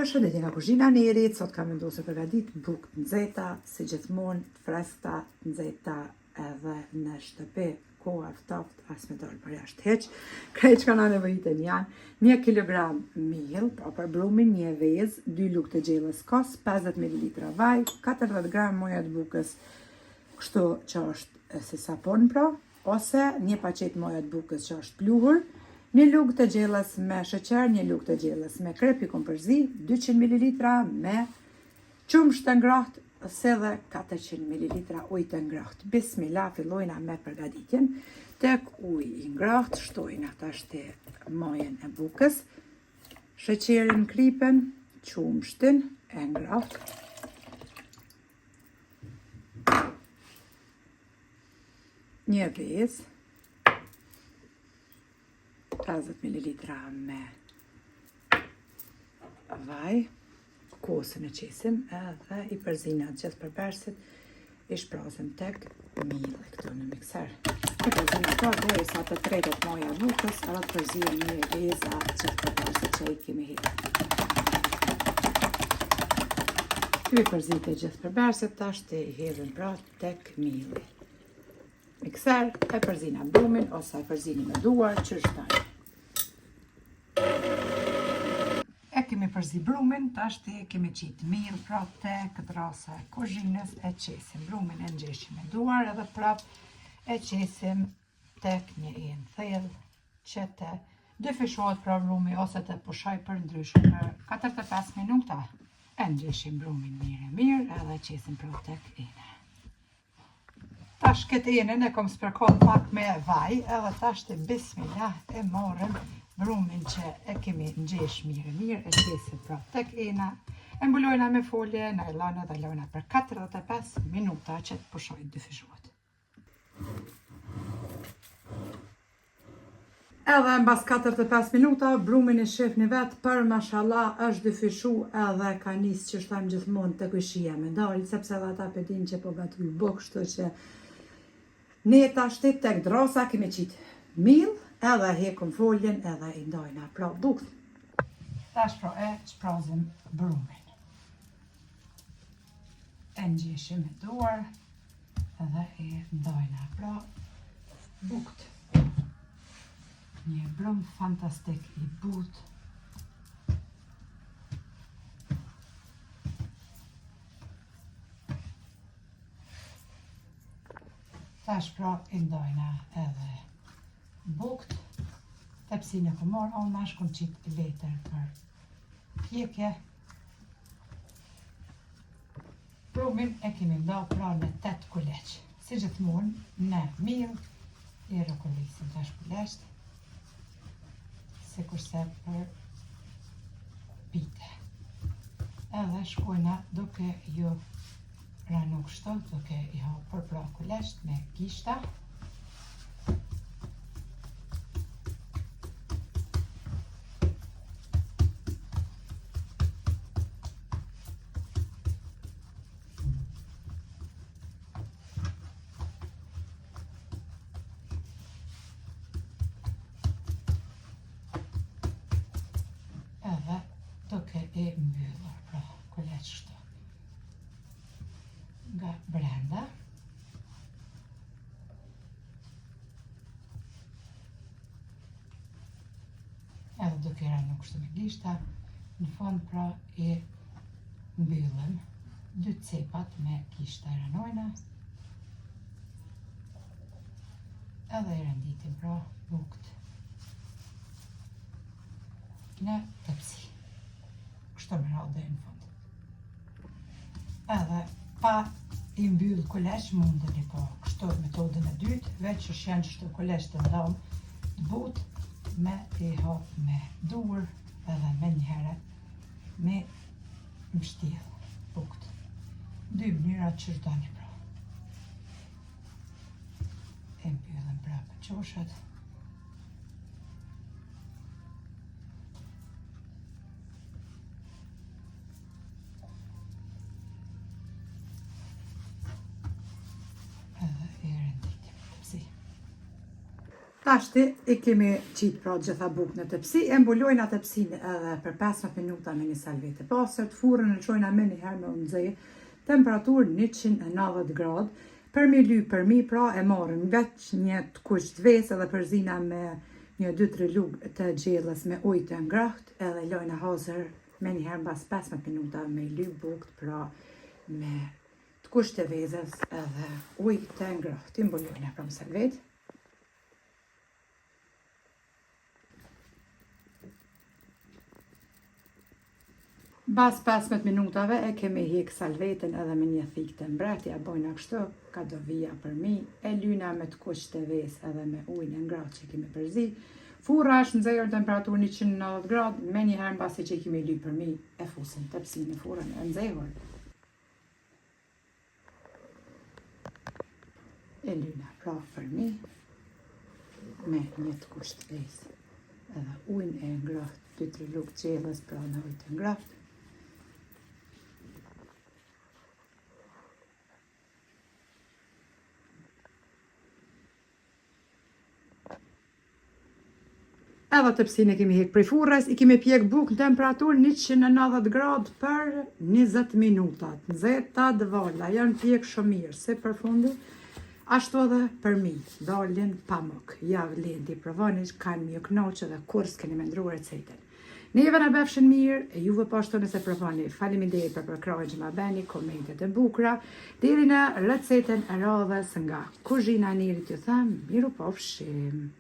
Shëndetje nga kuzhina Nerit, sot kam vendosur përgatit bukë të nxehta, si gjithmonë të freskëta, të nxehta edhe në shtëpi. Koha ftoft, as me dalë për jashtë hiç. Krejt që kanë nevojiten janë 1 kilogram miell, pra për brumin, 1 vezë, 2 lugë të gjellës kos, 50 ml vaj, 40 gram moja të bukës, kështu që është si sapon pra, ose 1 paqet moja të bukës që është pluhur, 1 lugë të gjellës me sheqer, 1 lugë të gjellës me krep i kompërzi, 200 ml me qumësht të ngrohtë, dhe 400 ml ujë të ngrohtë. Bismillah, fillojna me përgatitjen. Tek ujë i ngrohtë shtojna tashti mojen e bukës, sheqerin kripen, qumshtin e ngrohtë, një vezë, 50 ml me vaj, kosën e qesim edhe i përzina gjithë përbërësit i shprazim tek mielli këtu në mikser. I përzina to derisa të tretet moja e bukës edhe të përzijë një veza gjithë përbërësit që i kemi hidhur. Ky i përzite gjithë përbërësit tashti i hedhim pra tek mielli. Mikser e përzina brumin ose e përzini me duar që shtani. E kemi përzi brumin, tashti kemi qitë miell pra te këtë rase kuzhinës e qesim. Brumin e ngjeshim me duar edhe prap e qesim tek një enë thellë që të dyfishohet pra brumi ose të pushoj për ndryshe për 45 minuta. E ngjeshim brumin mirë edhe qesim pra tek ena. Tash këtë enën e kom spërkon pak me vaj edhe tashti bismillah e morëm brumin që e kemi ngjesh mirë, e qesim pra tek ena, e mbulojna me folje, najlona dhe lojna për 45 minuta që të pushoj dyfishohet. Edhe mbas 45 minuta, brumin e shefni vetë për mashallah është dyfishu edhe ka nis që shtojmë gjithmonë të këshia me dalë, sepse edhe ata pedin që po gatuj bukë, kështu që ne tashti tek drosa kemi qitë miell, edhe hekum foljen edhe i ndojna pra bukën. Tash pra e shprazim brumin. E ngjeshim me duar edhe e ndojna pra bukët. Një brum fantastik i butë. Tash pra i ndojna edhe bukët, tepsin e ku morë, unë nash kom qitë letër për pjekje. Brumin e kemi nda pra në 8 kuleq. Si gjithmonë në miell i rëkullisim tash kuleqt, si kurse për pite. Edhe shkojna duke ju ranu kështu, duke i hapur pra kuleqt me gishta. Edhe duke e mbyllur pra kuleq kështu nga brenda. Edhe duke ranu kështu me gishta, në fund pra e mbyllëm 2 cepat me gishta e ranojna. Edhe i renditim pra bukët në tepsi. Kështu me radhë dhe në fund. Edhe pa i mbyll kuleq mundeni po kështu metodën e dytë, veç që shenë që kuleq të ndam të butë me i hap me dur edhe me njëherë me mështjellë bukët. 2 mënyra që shdoni pra. E mbyllëm pra për qoshet. Tashti I kemi qitë pra gjitha bukë në tepsi, e mbulojna tepsin edhe për 15 minuta me një salvet e pastërt, furrën e lëshojna me një herë me u nxehë, temperaturë 190 gradë, për mi ly për mi pra e marrën veç një të kuq të vesë edhe përzina me një 2-3 lugë të gjellës me ujë të ngrohtë edhe lojna hazër me një herë mbas 15 minuta me ly bukët pra me të kuq të vezës edhe ujë të ngrohtë. I mbulojna pra në salvet. Bas 15 minutave e kemi hek salvetën edhe me një thikë të mbretja, bojna kështu, ka do vija për mi, e lyna me të kuq të vesë edhe me ujin e ngrohtë që kemi përzi. Furra është nxehur temperaturë 190 gradë, me një herë mbasi që kemi ly për mi, e fusim tepsin në furrën e nxehur. E lyna pra për mi, me një të kuq të vesë edhe ujin e ngrohtë, 2-3 lugë gjellës pra në ujë të ngrohtë. Edhe tepsin e kemi hek prej furrës, I kemi pjek bukë në temperaturë 190 gradë për 20 minuta. Nxehta dvala, janë pjek shumë mirë, se për fundi, ashtu edhe për mi, dalin pamuk. Ja vlendi provoni, kanë mi u knoqë dhe kur s'keni mendruar recetën. Neve na befshin mirë, e juve po ashtu nëse provoni. Faleminderit për përkrahjen që ma beni, komentet e bukura, deri në recetën e radhës nga kuzhina e Nirit, ju them, miru pofshim.